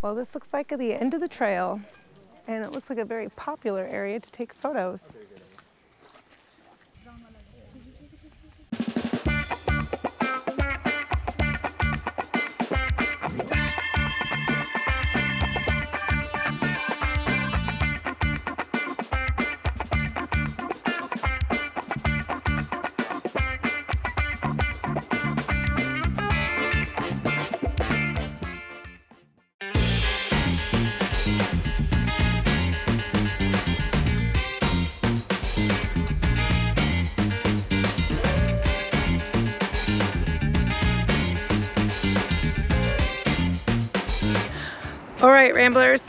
Well, this looks like the end of the trail, and it looks like a very popular area to take photos. All right, Ramblers,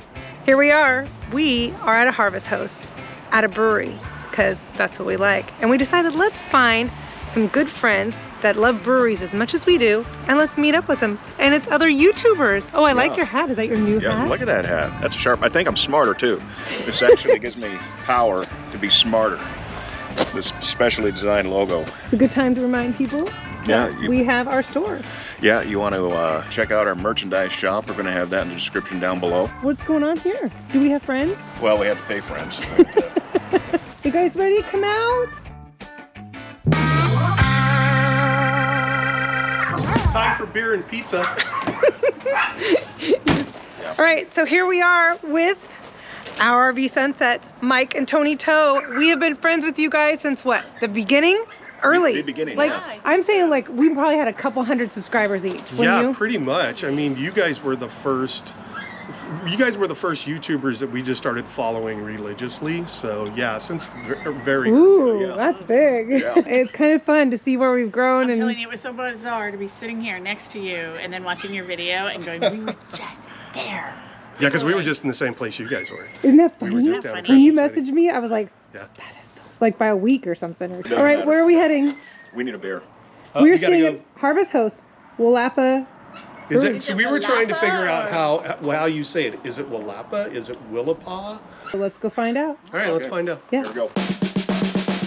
here we are. We are at a harvest host at a brewery because that's what we like. And we decided let's find some good friends that love breweries as much as we do, and let's meet up with them. And it's other YouTubers. Oh, I like your hat. Is that your new hat? Yeah, look at that hat. That's sharp. I think I'm smarter too. This actually gives me power to be smarter. This specially designed logo. It's a good time to remind people we have our store. Yeah, you want to check out our merchandise shop. We're going to have that in the description down below. What's going on here? Do we have friends? Well, we have to pay friends. You guys ready? Come out. Time for beer and pizza. All right, so here we are with our RV Sunsets, Mike and Toni Toh. We have been friends with you guys since what? The beginning? Early. The beginning, like, yeah. I'm saying like we probably had a couple hundred subscribers each. Yeah, you? pretty much. I mean, you guys were the first YouTubers that we just started following religiously. So yeah, since very Ooh, early, yeah. That's big. Yeah. It's kind of fun to see where we've grown. I'm telling you, it was so bizarre to be sitting here next to you and then watching your video and going, we were just there. Yeah, because we were just in the same place you guys were. Isn't that funny? We were just down in When you Crescent City. messaged me, I was like, Yeah. that is so, like by a week or something. Doesn't All right, matter. where are we heading? We need a beer. We're You gotta staying go- at Harvest Host, Willapa. Is Brewery. it? So we were trying to Willapa figure out or- how you say it. Is it Willapa? Is it Willapa? So let's go find out. All right, let's Okay. find out. Yeah. Here we go.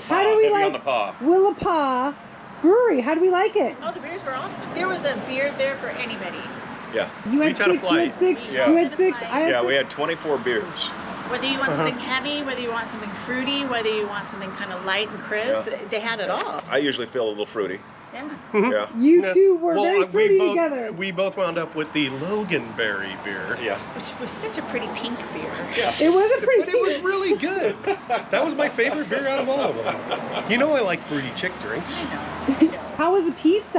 How do we Heavy like on the paw. Willapa Brewery? How do we like it? Oh, the beers were awesome. There was a beer there for anybody. Yeah. You had We've had a 6, you had flight. 6, Yeah. you had 6, I had Yeah, 6. we had 24 beers. Whether you want something heavy, whether you want something fruity, whether you want something kind of light and crisp, Yeah. they had it all. I usually feel a little fruity. Yeah. Yeah. You Yeah. two were Well, very fruity we both, together. We both wound up with the Loganberry beer. Yeah. Which was such a pretty pink beer. Yeah. It was a pretty But it was really good. That was my favorite beer out of all of them. You know I like fruity chick drinks. I know. How was the pizza?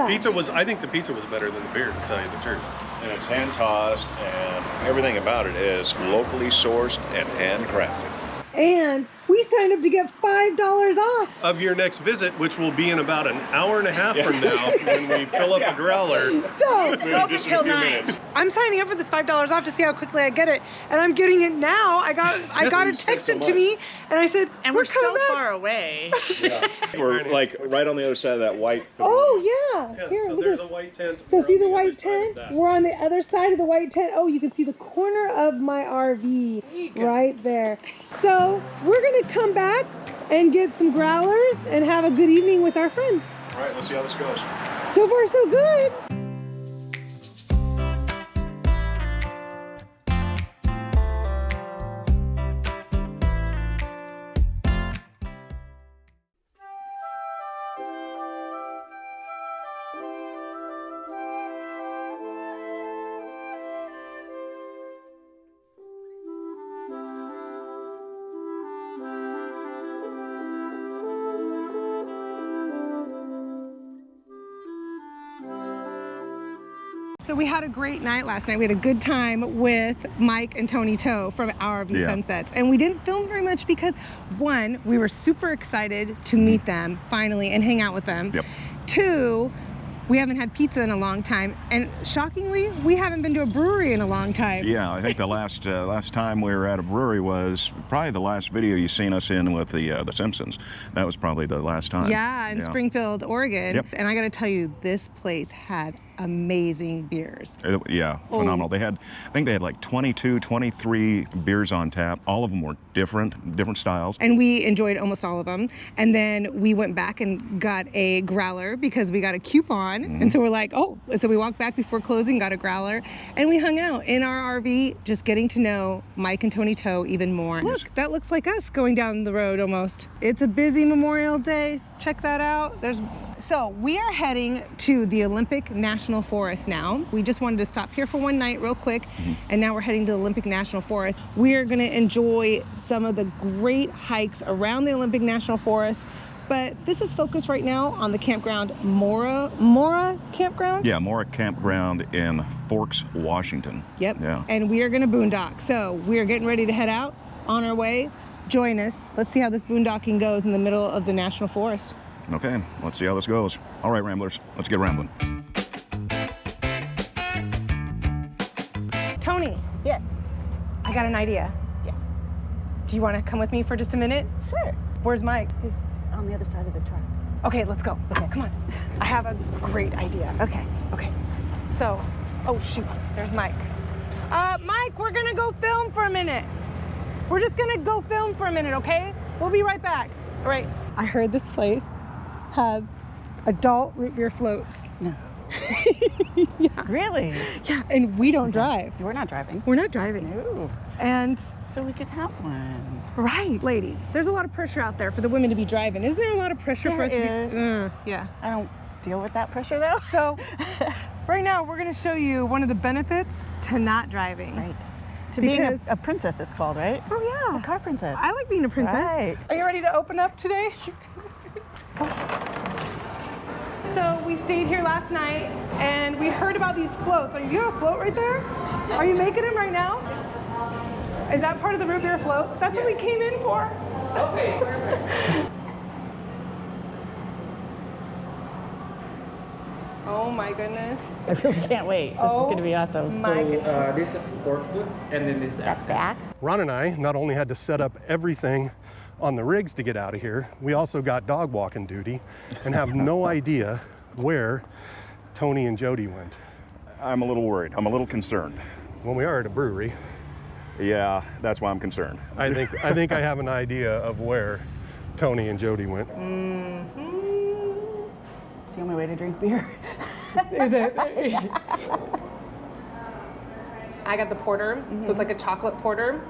I think the pizza was better than the beer, to tell you the truth. And it's hand tossed, and everything about it is locally sourced and handcrafted. And we signed up to get $5 off. Of your next visit, which will be in about an hour and a half from now when we fill up a growler. So Just in a few minutes. I'm signing up for this $5 off to see how quickly I get it, and I'm getting it now. I got it Thanks so texted to much. me, and I said, And we're coming so back. far away. Yeah. We're like right on the other side of that white. Oh yeah, Yeah, here, so look there's at a this. white tent. So We're see on the other white side of tent? that. We're on the other side of the white tent. Oh, you can see the corner of my RV right there. So we're gonna come back and get some growlers and have a good evening with our friends. All right, let's see how this goes. So far, so good. So we had a great night last night. We had a good time with Mike and Toni Toh from Our RV Yeah. Sunsets. And we didn't film very much because, one, we were super excited to meet them finally and hang out with them. Yep. Two, We haven't had pizza in a long time, and shockingly, we haven't been to a brewery in a long time. Yeah, I think the last time we were at a brewery was probably the last video you seen us in with the Simpsons. That was probably the last time. Yeah, in Springfield, Oregon. Yep. And I got to tell you, this place had amazing beers. Yeah, phenomenal. Oh. I think they had like 22, 23 beers on tap. All of them were different styles. And we enjoyed almost all of them. And then we went back and got a growler because we got a coupon. And so we're like, oh, so we walked back before closing, got a growler, and we hung out in our RV, just getting to know Mike and Toni Toh even more. Look, that looks like us going down the road almost. It's a busy Memorial Day. Check that out. So we are heading to the Olympic National Forest now. We just wanted to stop here for one night real quick, and now we're heading to the Olympic National Forest. We are gonna enjoy some of the great hikes around the Olympic National Forest, but this is focused right now on the campground Mora Campground? Yeah, Mora Campground in Forks, Washington. Yep, Yeah. and we are gonna boondock. So we are getting ready to head out on our way. Join us. Let's see how this boondocking goes in the middle of the National Forest. Okay, let's see how this goes. All right, Ramblers, let's get rambling. Toni, Yes. I got an idea. Yes. Do you want to come with me for just a minute? Sure. Where's Mike? He's on the other side of the truck. Okay, let's go. Okay, come on. I have a great idea. Okay. Okay. So, oh shoot, there's Mike. Mike, we're gonna go film for a minute. We're just gonna go film for a minute, okay? We'll be right back. All right. I heard this place has adult root beer floats. No. Yeah. Really? Yeah, and we don't drive. We're not driving. We're not driving. No. And So we could have one. right, ladies, there's a lot of pressure out there for the women to be driving. Isn't there a lot of pressure for us There is. to be? Yeah. I don't deal with that pressure though. So right now we're going to show you one of the benefits to not driving. Right. To being Because- a princess, it's called, right? Oh yeah. A car princess. I like being a princess. Right. Are you ready to open up today? So we stayed here last night and we heard about these floats. Do you have a float right there? Are you making them right now? Is that part of the root beer float? That's what we came in for. Okay, perfect. Oh my goodness. I really can't wait. This is going to be awesome. My goodness. This is pork foot, and then this That's the axe. Ron and I not only had to set up everything on the rigs to get out of here, we also got dog walking duty and have no idea where Toni and Jody went. I'm a little worried. I'm a little concerned. When we are at a brewery, Yeah, that's why I'm concerned. I think I have an idea of where Toni and Jody went. It's the only way to drink beer. Is it? I got the porter, so it's like a chocolate porter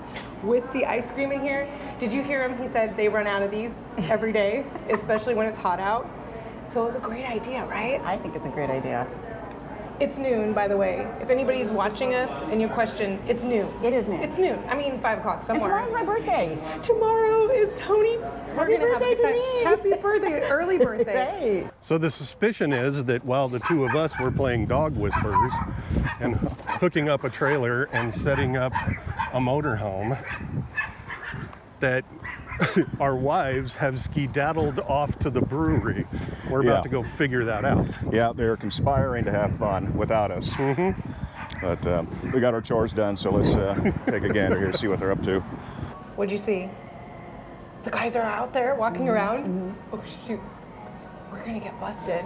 with the ice cream in here. Did you hear him? He said they run out of these every day, especially when it's hot out. So it was a great idea, right? I think it's a great idea. It's noon, by the way. If anybody's watching us and you question, it's noon. It is noon. It's noon. I mean, 5 o'clock And somewhere. tomorrow's my birthday. Tomorrow is Toni. Happy birthday to time. me. Happy birthday, early birthday. Right. So the suspicion is that while the two of us were playing dog whisperers and hooking up a trailer and setting up a motorhome, that our wives have skedaddled off to the brewery. We're about Yeah. to go figure that out. Yeah, they're conspiring to have fun without us. But we got our chores done, so let's take a gander here to see what they're up to. What'd you see? The guys are out there walking around. Oh shoot, we're gonna get busted.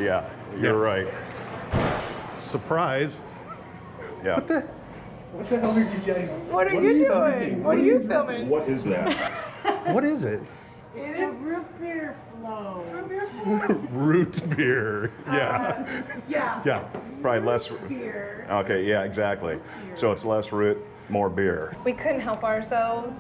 Yeah, you're right. Surprise. Yeah. What the hell are you guys? What are you doing? drinking? What are you filming? What is that? What is it? It is root beer flow. Root beer. Yeah. Yeah. Yeah. Probably less. Beer. Okay, yeah, exactly. So it's less root, more beer. We couldn't help ourselves.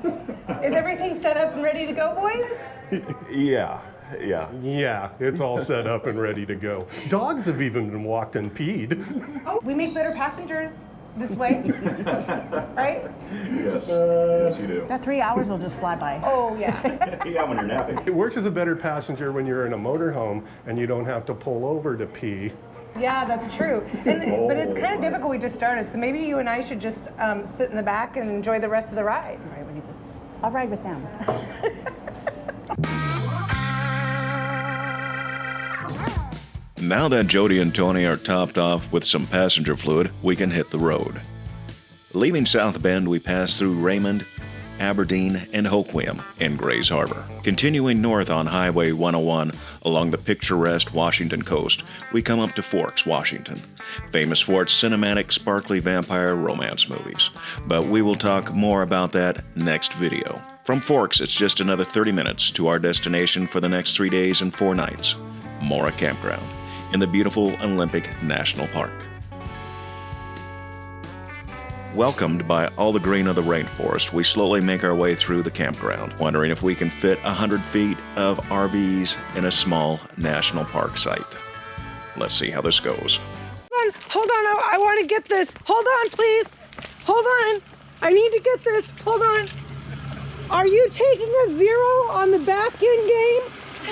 Is everything set up and ready to go, boys? Yeah, yeah. Yeah, it's all set up and ready to go. Dogs have even been walked and peed. Oh, we make better passengers this way, right? Yes, yes, you do. That 3 hours will just fly by. Oh yeah. Yeah, when you're napping. It works as a better passenger when you're in a motorhome and you don't have to pull over to pee. Yeah, that's true. But it's kind of difficult. We just started, so maybe you and I should just sit in the back and enjoy the rest of the ride. Right, we need this. I'll ride with them. Now that Jody and Toni are topped off with some passenger fluid, we can hit the road. Leaving South Bend, we pass through Raymond, Aberdeen, and Hoquiam in Grays Harbor. Continuing north on Highway 101 along the picturesque Washington coast, we come up to Forks, Washington, famous for its cinematic, sparkly vampire romance movies. But we will talk more about that next video. From Forks, it's just another 30 minutes to our destination for the next 3 days and 4 nights, Mora Campground, in the beautiful Olympic National Park. Welcomed by all the green of the rainforest, we slowly make our way through the campground, wondering if we can fit 100 feet of RVs in a small national park site. Let's see how this goes. Hold on, I want to get this. Hold on, please. Hold on. I need to get this. Hold on. Are you taking a 0 on the back end game?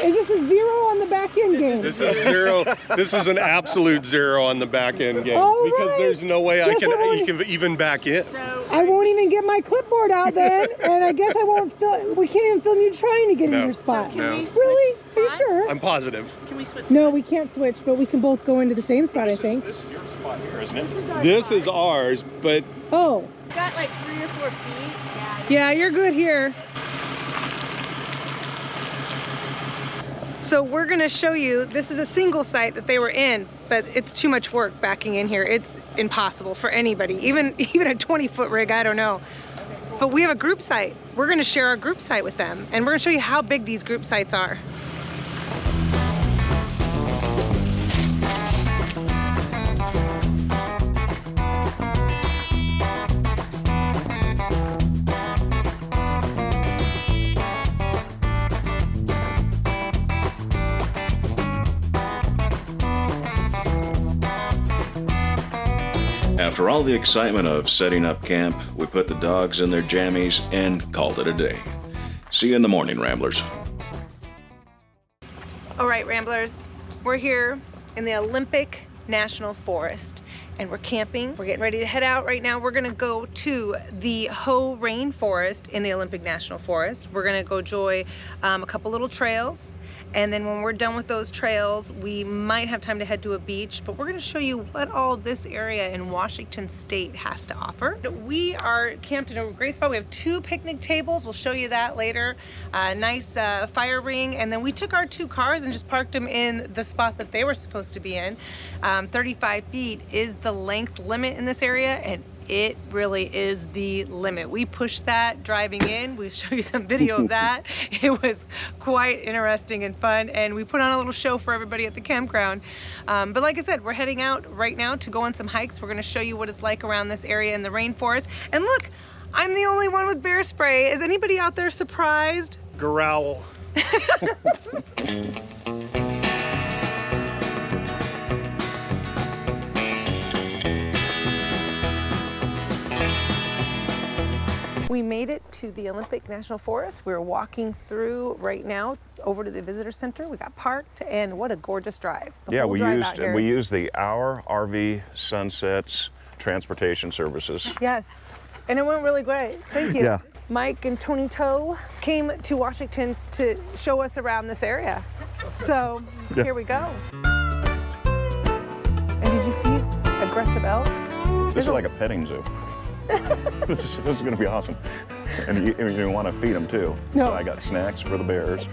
Is this a 0 on the back end game? This is 0. This is an absolute 0 on the back end game. All because right. there's no way Guess you can even back in. I won't even get my clipboard out then, and I guess I won't film. We can't even film you trying to get in your spot. No. Really? Are you sure? I'm positive. Can we switch? No, we can't switch, but we can both go into the same spot, I think. This is your spot here, isn't it? This is ours, but Oh. Got like 3 or 4 feet. Yeah, you're good here. So we're gonna show you, this is a single site that they were in, but it's too much work backing in here. It's impossible for anybody, even a 20-foot rig, I don't know. But we have a group site. We're gonna share our group site with them, and we're gonna show you how big these group sites are. After all the excitement of setting up camp, we put the dogs in their jammies and called it a day. See you in the morning, Ramblers. All right, Ramblers, we're here in the Olympic National Forest and we're camping. We're getting ready to head out right now. We're gonna go to the Hoh Rain Forest in the Olympic National Forest. We're gonna go enjoy a couple little trails. And then when we're done with those trails, we might have time to head to a beach, but we're gonna show you what all this area in Washington State has to offer. We are camped in a great spot. We have 2 picnic tables. We'll show you that later. Nice fire ring. And then we took our 2 cars and just parked them in the spot that they were supposed to be in. 35 feet is the length limit in this area, and it really is the limit. We pushed that driving in. We'll show you some video of that. It was quite interesting and fun, and we put on a little show for everybody at the campground. But like I said, we're heading out right now to go on some hikes. We're gonna show you what it's like around this area in the rainforest. And look, I'm the only one with bear spray. Is anybody out there surprised? growl. We made it to the Olympic National Forest. We're walking through right now over to the visitor center. We got parked, and what a gorgeous drive. The Yeah, whole we drive out here. used the Our RV Sunsets Transportation Services. Yes, and it went really great. Thank you. Yeah. Mike and Toni came to Washington to show us around this area. So here we go. And did you see aggressive elk? This is like a petting zoo. This is going to be awesome. And you want to feed them too. No. So I got snacks for the bears.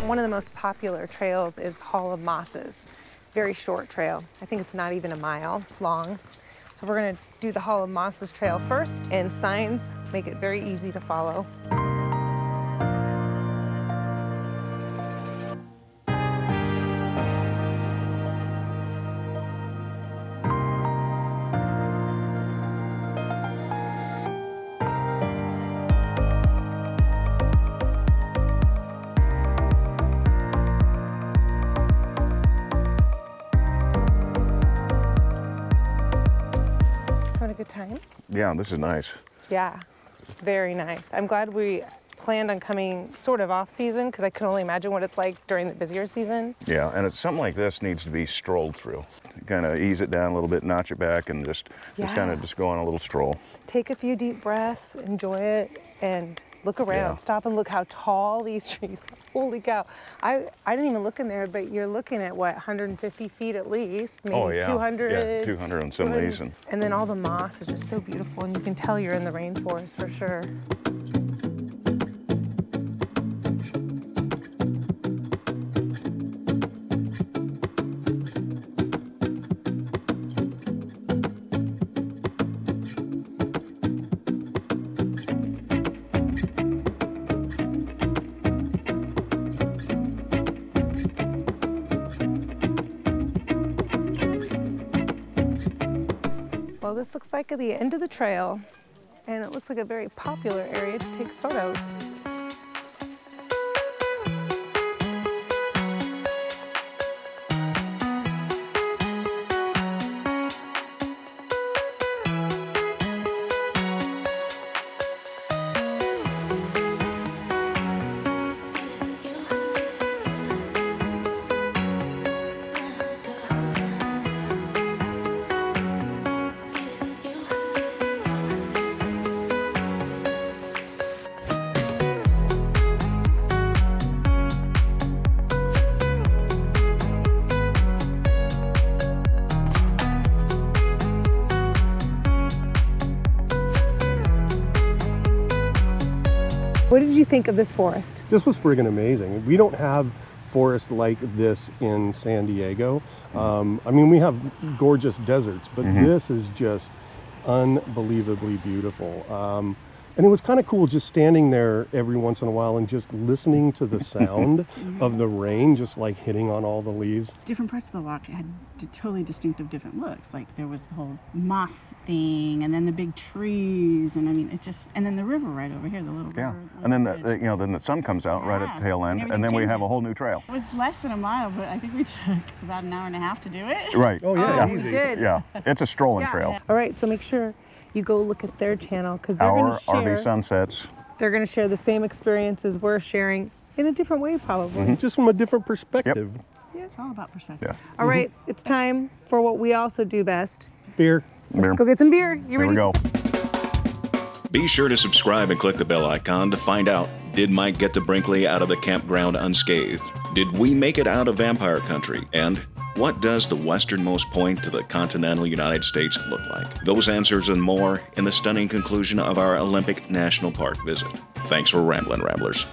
One of the most popular trails is Hall of Mosses. Very short trail. I think it's not even a mile long. So we're gonna do the Hall of Mosses trail first, and signs make it very easy to follow. Having a good time? Yeah, this is nice. Yeah, very nice. I'm glad we planned on coming sort of off season because I can only imagine what it's like during the busier season. Yeah, and it's something like this needs to be strolled through. Kind of ease it down a little bit, notch it back, and just kind of just go on a little stroll. Take a few deep breaths, enjoy it, and look around. Yeah. Stop and look how tall these trees are. Holy cow. I didn't even look in there, but you're looking at what, 150 feet at least, maybe Oh, yeah. 200. Yeah, 200 on some of these. And then all the moss is just so beautiful, and you can tell you're in the rainforest for sure. Well, this looks like the end of the trail, and it looks like a very popular area to take photos. What did you think of this forest? This was friggin' amazing. We don't have forest like this in San Diego. I mean, we have gorgeous deserts, but this is just unbelievably beautiful. And it was kind of cool just standing there every once in a while and just listening to the sound of the rain just like hitting on all the leaves. Different parts of the walk had totally distinctive different looks. Like there was the whole moss thing, and then the big trees, and I mean, it's just, and then the river right over here, the little Yeah, river. and then then the sun comes out right at the tail end, and then we have a whole new trail. It was less than a mile, but I think we took about an hour and a half to do it. Right. Oh yeah, Oh, we easy. did. Yeah, it's a strolling trail. All right, so make sure you go look at their channel because they're going Our to share. RV sunsets. They're going to share the same experiences we're sharing in a different way, probably. Just from a different perspective. It's all about perspective. Yeah. All right, it's time for what we also do best. Beer. Beer. Let's go get some beer. You Here ready? we go. Be sure to subscribe and click the bell icon to find out, did Mike get to Brinkley out of the campground unscathed? Did we make it out of Vampire Country? And what does the westernmost point to the continental United States look like? Those answers and more in the stunning conclusion of our Olympic National Park visit. Thanks for rambling, Ramblers.